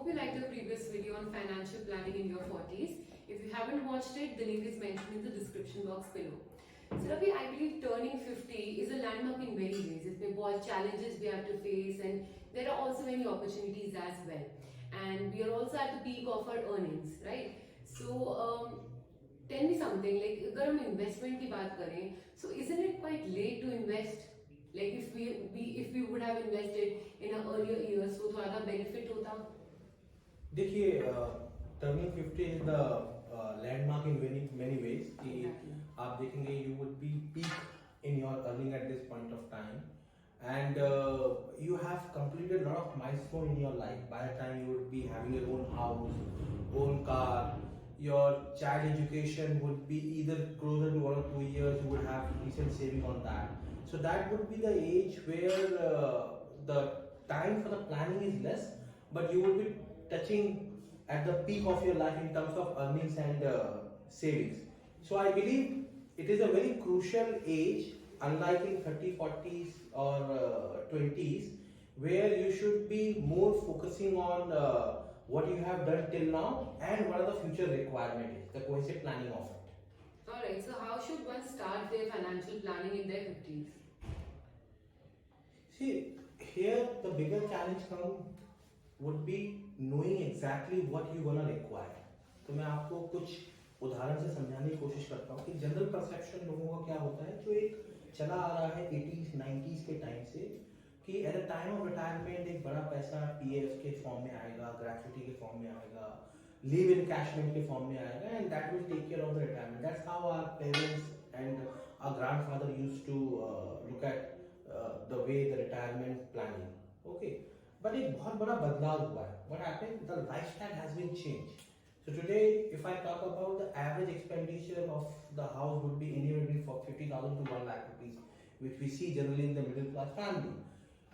hope you liked the previous video on financial planning in your 40s. If you haven't watched it, the link is mentioned in the description box below. So Ravi, I believe turning 50 is a landmark in many ways. It's बहुत challenges we have to face, and there are also many opportunities as well. And we are also at the peak of our earnings, right? So tell me something, like अगर हम investment की बात करें, so isn't it quite late to invest? Like if we would have invested in an earlier years, so थोड़ा सा benefit होता. देखिए turning 50 is the landmark in many ways कि Exactly. आप देखेंगे you would be peak in your earning at this point of time and you have completed a lot of milestone in your life. By the time you would be having your own house, own car, your child education would be either closer to 1 or 2 years. You would have decent saving on that, so that would be the age where the time for the planning is less, but you would be touching at the peak of your life in terms of earnings and savings. So I believe it is a very crucial age, unlike in 30, 40s or 20s, where you should be more focusing on what you have done till now and what are the future requirement is, the cohesive planning of it. Alright, so how should one start their financial planning in their 50s? See, here the bigger challenge would be knowing exactly what you gonna require. तो मैं आपको कुछ उदाहरण से समझाने की कोशिश करता हूँ कि जनरल परसेप्शन लोगों का क्या होता है, जो एक चला आ रहा है 80s 90s के टाइम से, कि at the time of retirement एक बड़ा पैसा पीएफ के फॉर्म में आएगा, ग्रेच्युटी के फॉर्म में आएगा, लीव इनकैशमेंट के फॉर्म में आएगा, and that will take care of the retirement. That's how our parents and our grandfather used to look at the way the retirement planning. Okay, but एक बहुत बड़ा बदलाव हुआ है. What happened? The lifestyle has been changed. So today, if I talk about the average expenditure of the house would be anywhere between 50,000 to 1 lakh rupees, which we see generally in the middle class family.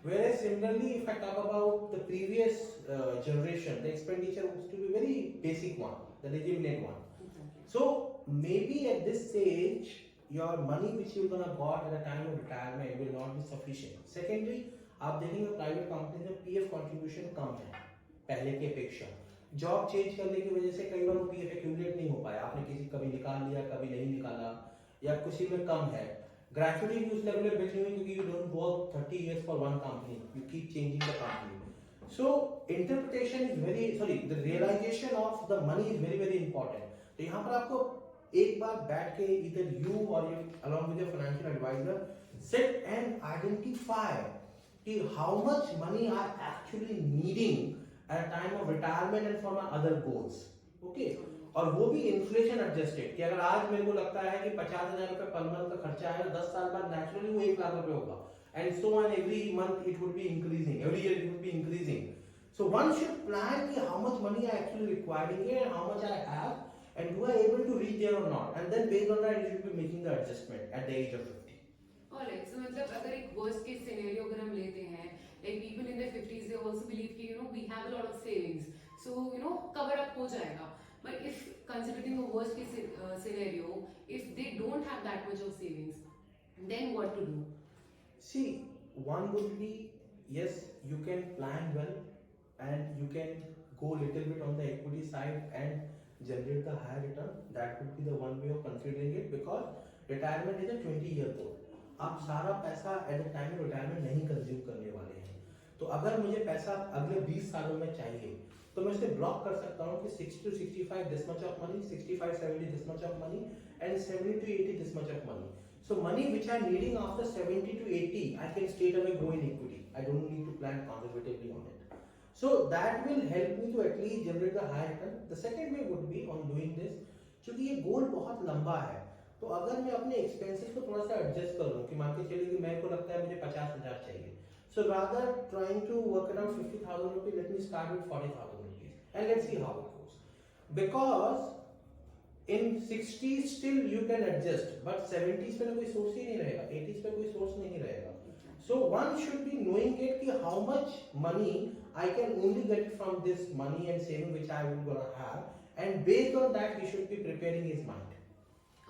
Whereas similarly, if I talk about the previous generation, the expenditure used to be very basic one, the legitimate one. Exactly. So maybe at this stage, your money which you're gonna got at the time of retirement will not be sufficient. Secondly, आप देखेंगे private company में PF contribution कम है पहले की अपेक्षा. Job change करने की वजह से कई बार पीएफ एक्यूमुलेट नहीं हो पाया, आपने किसी कभी निकाल लिया कभी नहीं निकाला, या किसी में कम है. ग्रेच्युटी भी उस लेवल पे बेच नहीं हुई क्योंकि you don't work 30 years for one company, you keep changing the company. So interpretation is very the realisation of the money is very very important. तो यहाँ पर आपको एक बार बैठ के इधर यू और along with your financial advisor sit and identify कि how much money are actually needing at a time of retirement and for my other goals. Okay? और वो भी इन्फ्लेशन एडजस्टेड, कि अगर आज मेरे को लगता है कि 50,000 रुपए पर मंथ का खर्चा है, 10 साल बाद नेचुरली वो 1 लाख रुपए होगा, and so on every month it would be increasing, every year it would be increasing. So one should plan कि how much money I actually requiring and how much I have and do I able to reach there or not, and then based on that you should be making the adjustment at the age of 50. Alright, so मतलब अगर एक worst case scenario अगर हम लेते हैं, like people in their 50s they also believe कि we have a lot of savings, so cover up हो जाएगा. But if considering a worst case scenario, if they don't have that much of savings, then what to do? See, one would be, yes, you can plan well and you can go little bit on the equity side and generate the higher return. That would be the one way of considering it, because retirement is a 20-year goal. आप सारा पैसा at the time of retirement नहीं consume करने वाले हैं. तो अगर मुझे पैसा अगले 20 सालों में चाहिए तो मैं इसे ब्लॉक कर सकता हूँ कि 60 to 65 this much of money, 65-70 this much of money, and 70 to 80 this much of money. So money which I'm needing after 70 to 80, I can straight away go in equity. I don't need to plan conservatively on it. So that will help me to at least generate the higher return. The second way would be on doing this, क्योंकि ये गोल बहुत लंबा है, तो अगर मैं अपने expenses को थोड़ा सा एडजस्ट कर लूं कि मान के चलिए कि मेरे को लगता है मुझे 50,000 चाहिए, so rather trying to work around 50,000 rupees, let me start with 40,000 rupees and let's see how it goes. Because in 60s still you can adjust, but 70s पे कोई सोर्स ही नहीं रहेगा, 80s पे कोई सोर्स नहीं रहेगा. So one should be knowing it कि how much money I can only get from this money and saving which I will gonna have, and based on that he should be preparing his mind.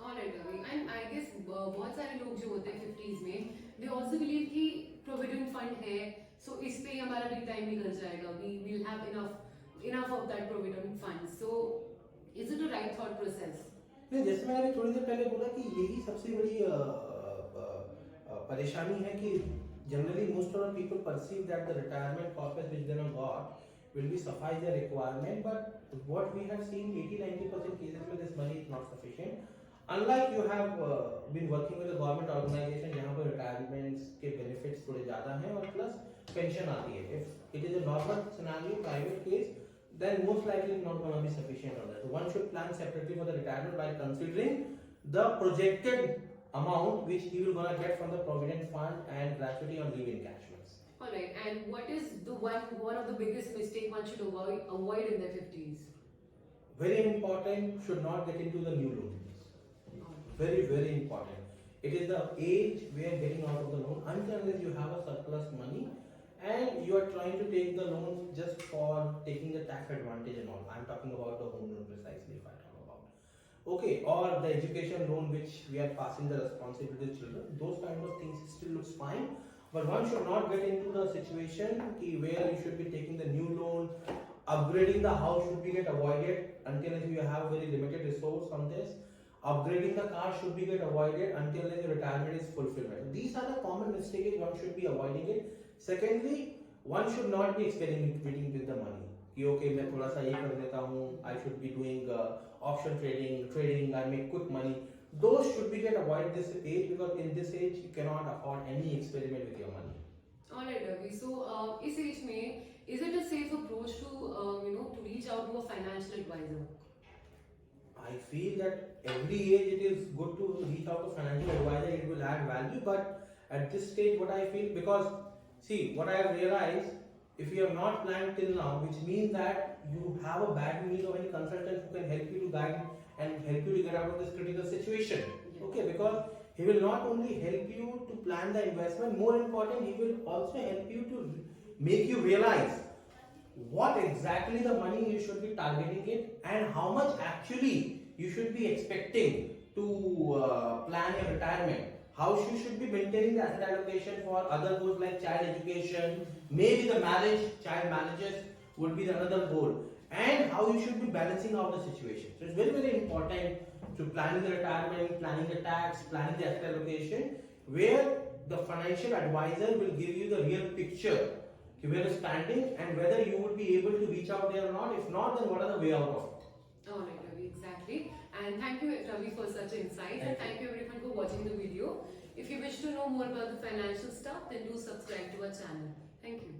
Alright, and I guess बहुत सारे लोग जो होते हैं 50s में, they also believe कि provident fund है, so इस पे हमारा भी टाइम निकल जाएगा, we will have enough enough of that provident fund. So, is it a right thought process? नहीं, जैसे मैंने अभी थोड़ी देर पहले बोला कि यही सबसे बड़ी परेशानी है कि generally most of the people perceive that the retirement corpus which they have got will be suffice their requirement, but what we have seen 80-90% cases where this money is not sufficient. Unlike you have been working with a government organization जहाँ पर retirements के benefits थोड़े ज़्यादा हैं और plus pension आती है. If it is a normal scenario, private case, then most likely it's not going to be sufficient on that. So one should plan separately for the retirement by considering the projected amount which he will going to get from the provident fund and gratuity on leave encashments. Alright, and what is the one of the biggest mistake one should avoid in their 50s? Very important, should not get into the new loans. Very, very important. It is the age where getting out of the loan until unless you have a surplus money and you are trying to take the loans just for taking the tax advantage and all. I am talking about the home loan precisely if I talk about. Okay, or the education loan which we are passing the responsibility to children. Those kind of things still looks fine. But one should not get into the situation where you should be taking the new loan, upgrading the house should be get avoided until you have very limited resource on this. Upgrading the car should be get avoided until your retirement is fulfillment. These are the common mistakes one should be avoiding it. Secondly, one should not be experimenting with the money. कि okay मैं थोड़ा सा ये कर देता हूँ. I should be doing option trading. I make quick money. Those should be get avoid this age because in this age you cannot afford any experiment with your money. Alright, Ravi. So, इस age में is it a safe approach to to reach out to a financial advisor? I feel that every age it is good to reach out to financial advisor. It will add value, but at this stage, what I feel because see what I have realized, if you have not planned till now, which means that you have a bad need of any consultant who can help you to guide and help you to get out of this critical situation. Yeah. Okay, because he will not only help you to plan the investment, more important, he will also help you to make you realize what exactly the money you should be targeting it and how much actually you should be expecting to plan your retirement. How you should be maintaining the asset allocation for other goals like child education, maybe the marriage, child marriages would be another goal. And how you should be balancing out the situation. So it's very, very important to planning the retirement, planning the tax, planning the asset allocation, where the financial advisor will give you the real picture, where you're standing and whether you would be able to reach out there or not. If not, then what are the way out of it? Alright, Ravi, exactly. And thank you, Ravi, for such insights. And thank you everyone for watching the video. If you wish to know more about the financial stuff, then do subscribe to our channel. Thank you.